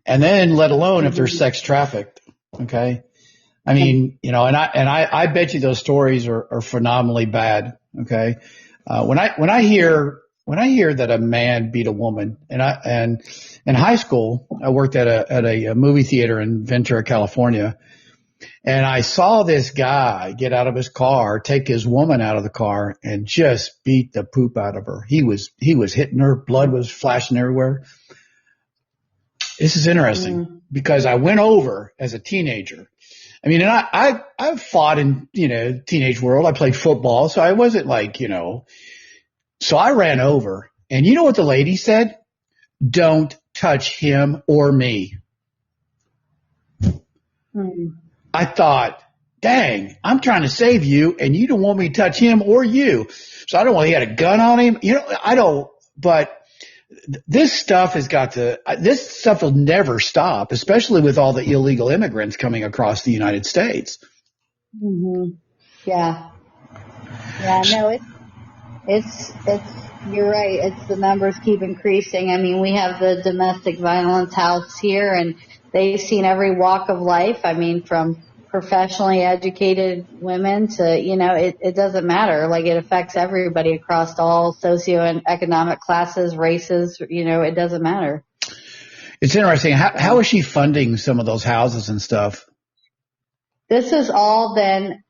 and then let alone if they're sex trafficked. Okay. I mean, and I bet you those stories are phenomenally bad. Okay. When I hear that a man beat a woman, and in high school, I worked at a movie theater in Ventura, California, and I saw this guy get out of his car, take his woman out of the car, and just beat the poop out of her. He was hitting her, blood was flashing everywhere. This is interesting because I went over as a teenager. I mean, and I've fought in, teenage world. I played football, so I wasn't like, so I ran over, and you know what the lady said? Don't touch him or me. I thought, dang, I'm trying to save you, and you don't want me to touch him or you. So I don't want, he had a gun on him. But this stuff this stuff will never stop, especially with all the illegal immigrants coming across the United States. Yeah. Yeah, no, it's, you're right. It's the numbers keep increasing. I mean, we have the domestic violence house here, and they've seen every walk of life. I mean, from professionally educated women to, it doesn't matter. Like, it affects everybody across all socioeconomic classes, races, it doesn't matter. It's interesting. How is she funding some of those houses and stuff? This has all been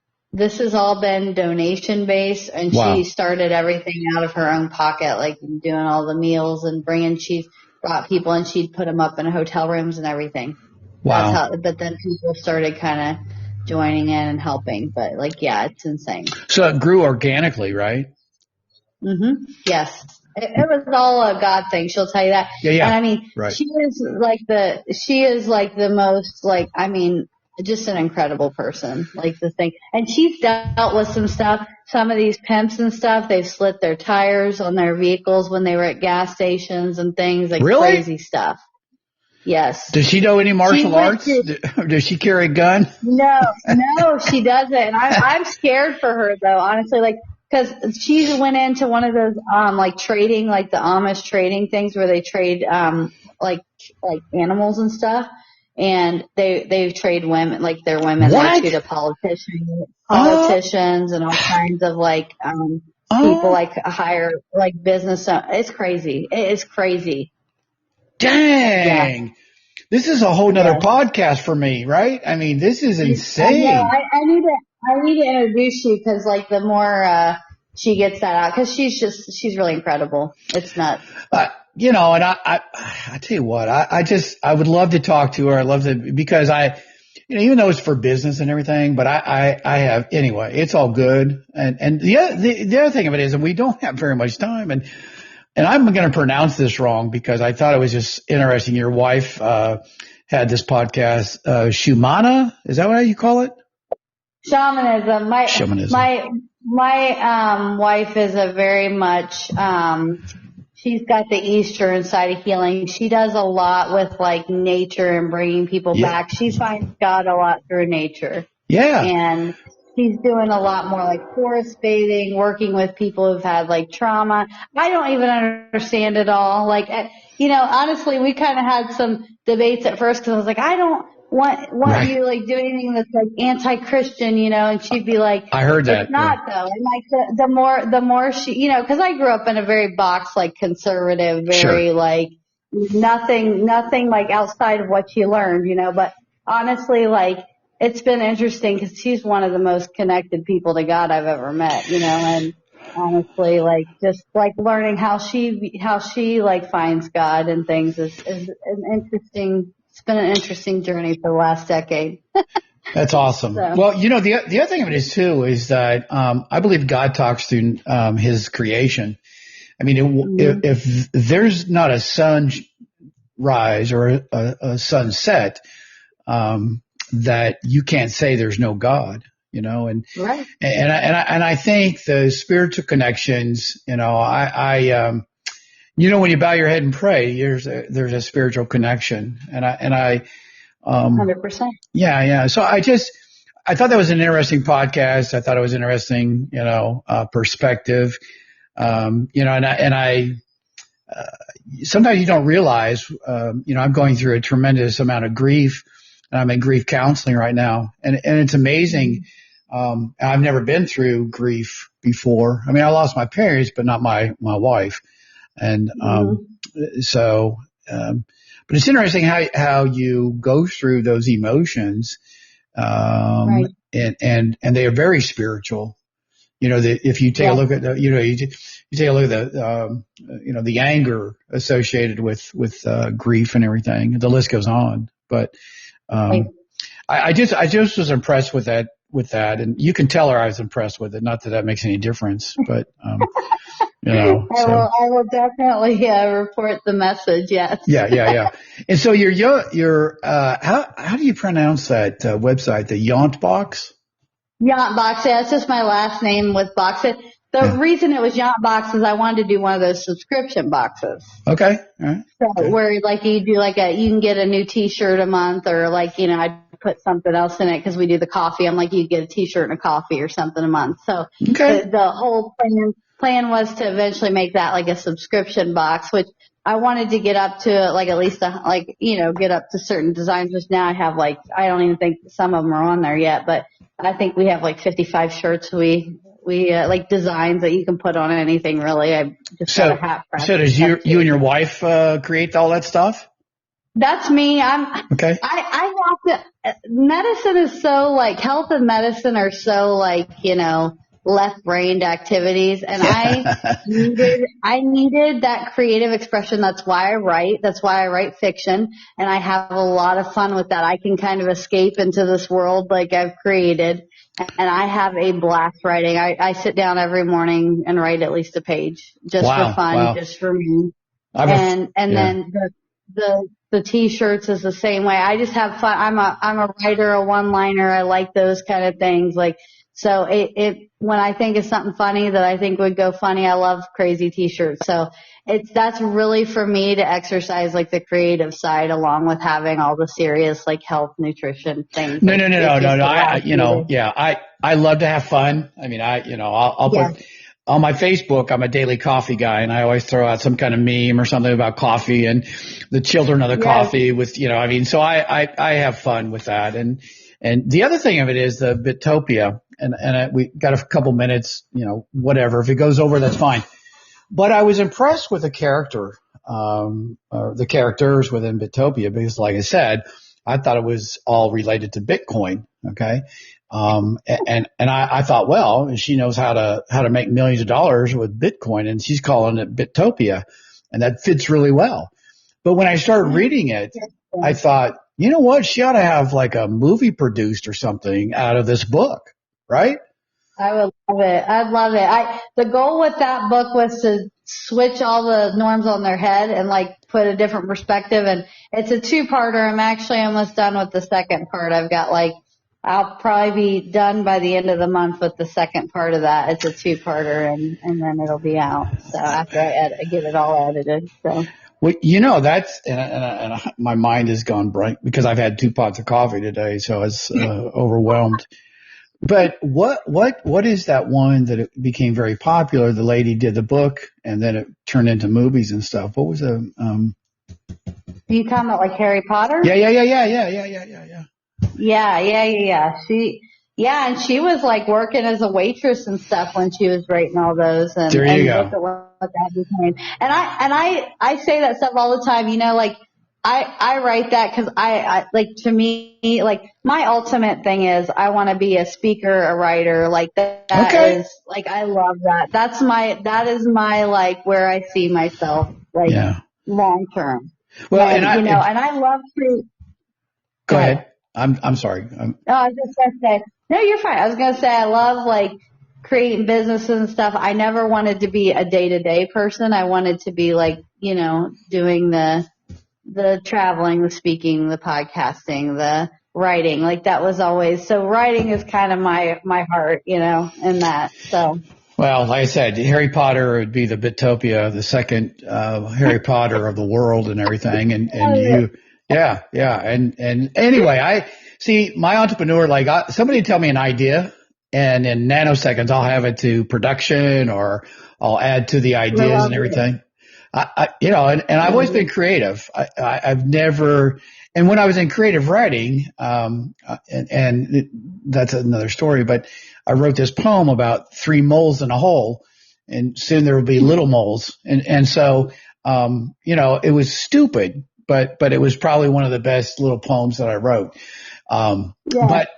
donation based, and Wow. She started everything out of her own pocket, like doing all the meals and she brought people and she'd put them up in hotel rooms and everything. Wow. But then people started kind of joining in and helping. But it's insane. So it grew organically, right? Yes. It was all a God thing. She'll tell you that. Yeah. And I mean, right. she is like the most, just an incredible person, the thing. And she's dealt with some of these pimps and stuff. They've slit their tires on their vehicles when they were at gas stations and things, Really? crazy stuff. Yes. Does she know any martial arts? Does she carry a gun? No, she doesn't. And I'm scared for her though, honestly, cause she went into one of those, trading, the Amish trading things where they trade, like animals and stuff. And they trade women, they're women. What? They treat politicians and all kinds of people hire business. It's crazy. It is crazy. Dang. Yeah. This is a whole nother podcast for me, right? I mean, this is insane. I need to introduce you because the more she gets that out, because she's really incredible. It's nuts. And I tell you what, I would love to talk to her. I love to, because even though it's for business and everything, but I have, anyway, it's all good. And the other thing of it is that we don't have very much time, and I'm going to pronounce this wrong because I thought it was just interesting. Your wife, had this podcast, Shumana. Is that what you call it? Shamanism. Shamanism. My wife is a very much, she's got the Eastern side of healing. She does a lot with nature and bringing people back. She finds God a lot through nature. Yeah. And she's doing a lot more forest bathing, working with people who've had trauma. I don't even understand it all. Honestly, we kind of had some debates at first because I was I don't want right. you do anything that's anti-Christian, and she'd be like, I heard that. It's not though. And the more she, because I grew up in a very box, conservative, very sure. Nothing outside of what you learned, but honestly, it's been interesting because she's one of the most connected people to God I've ever met, and honestly, just learning how she finds God and things is an interesting. It's been an interesting journey for the last decade. That's awesome. So. Well, the other thing of it is too is that I believe God talks through His creation. I mean, if there's not a sunrise or a sunset, that you can't say there's no God. Right. And I think the spiritual connections, when you bow your head and pray, there's a spiritual connection. And I 100%. Yeah. So I thought that was an interesting podcast. I thought it was interesting, perspective. And I sometimes you don't realize, I'm going through a tremendous amount of grief, and I'm in grief counseling right now. And it's amazing. I've never been through grief before. I mean, I lost my parents, but not my wife. And, but it's interesting how you go through those emotions. Right. And they are very spiritual. If you take a look at you take a look at the anger associated with grief and everything. The list goes on. But I just was impressed with that, and you can tell her I was impressed with it. Not that makes any difference, but I will definitely report the message. Yes. Yeah. And so your how do you pronounce that website? The Yount Box? Yount Box. Yeah, it's just my last name with box. The reason it was Yount Box is I wanted to do one of those subscription boxes. Okay. All right. So where you do you can get a new T-shirt a month, or I put something else in it because we do the coffee. I'm like, you get a T-shirt and a coffee or something a month. So the whole plan was to eventually make that like a subscription box, which I wanted to get up to at least get up to certain designs, which now I have I don't even think some of them are on there yet, but I think we have 55 shirts we designs that you can put on anything really. I just got a hat press. So does you and your wife create all that stuff? That's me. Okay. I have to, medicine is so health and medicine are so left-brained activities, and I needed that creative expression. That's why I write. That's why I write fiction, and I have a lot of fun with that. I can kind of escape into this world I've created, and I have a blast writing. I sit down every morning and write at least a page just for fun, just for me. Then the T-shirts is the same way. I just have fun. I'm a writer, a one-liner. I like those kind of things. So when I think of something funny that I think would go funny, I love crazy T-shirts. So that's really for me to exercise the creative side along with having all the serious health, nutrition things. No. I love to have fun. I mean, I'll put on my Facebook, I'm a daily coffee guy, and I always throw out some kind of meme or something about coffee and the children of the coffee with, so I have fun with that. And the other thing of it is the Bittopia. And we got a couple minutes, whatever. If it goes over, that's fine. But I was impressed with the character, or the characters within Bittopia, because like I said, I thought it was all related to Bitcoin. Okay. And I thought, well, she knows how to make millions of dollars with Bitcoin, and she's calling it Bittopia, and that fits really well. But when I started reading it, I thought, you know what? She ought to have a movie produced or something out of this book. Right? I would love it. I'd love it. The goal with that book was to switch all the norms on their head and put a different perspective. And it's a two-parter. I'm actually almost done with the second part. I've got I'll probably be done by the end of the month with the second part of that. It's a two-parter, and then it'll be out. So after I get it all edited. So. Well, that's and my mind has gone blank because I've had 2 pots of coffee today, so it's overwhelmed. But what is that one that it became very popular? The lady did the book, and then it turned into movies and stuff. What was it? You talking about Harry Potter? Yeah. And she was working as a waitress and stuff when she was writing all those. And there you go. Look at what that became. And I say that stuff all the time. I write that because I to me, my ultimate thing is I want to be a speaker, a writer. That is, I love that. That is my, where I see myself, long term. Well, and I love to. Go ahead. I'm sorry. No, I was just going to say, no, you're fine. I was going to say, I love creating businesses and stuff. I never wanted to be a day-to-day person. I wanted to be doing the traveling, the speaking, the podcasting, the writing. That was always, so writing is kind of my heart, in that. So. Well, like I said, Harry Potter would be the Bittopia, the second Harry Potter of the world and everything. And Yeah. Yeah. And anyway, I see my entrepreneur, like somebody tell me an idea and in nanoseconds, I'll have it to production or I'll add to the I ideas love and it. everything. And I've always been creative. I've never, and when I was in creative writing, that's another story, but I wrote this poem about three moles in a hole and soon there will be little moles. And so, it was stupid, but it was probably one of the best little poems that I wrote. Yeah. But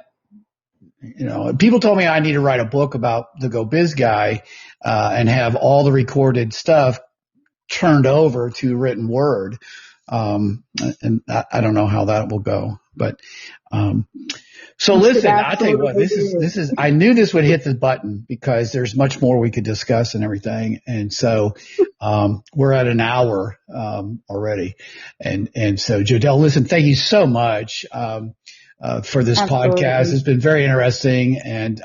people told me I need to write a book about the Go Biz guy, and have all the recorded stuff turned over to written word. And I don't know how that will go, but, so You should listen, I tell you what, absolutely this do. is, I knew this would hit the button because there's much more we could discuss and everything. And so, we're at an hour, already. And so Jodelle, listen, thank you so much, for this podcast. Absolutely. It's been very interesting and,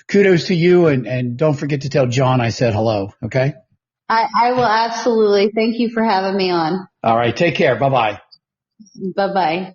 kudos to you and don't forget to tell John I said hello. Okay. I will absolutely. Thank you for having me on. All right. Take care. Bye bye. Bye bye.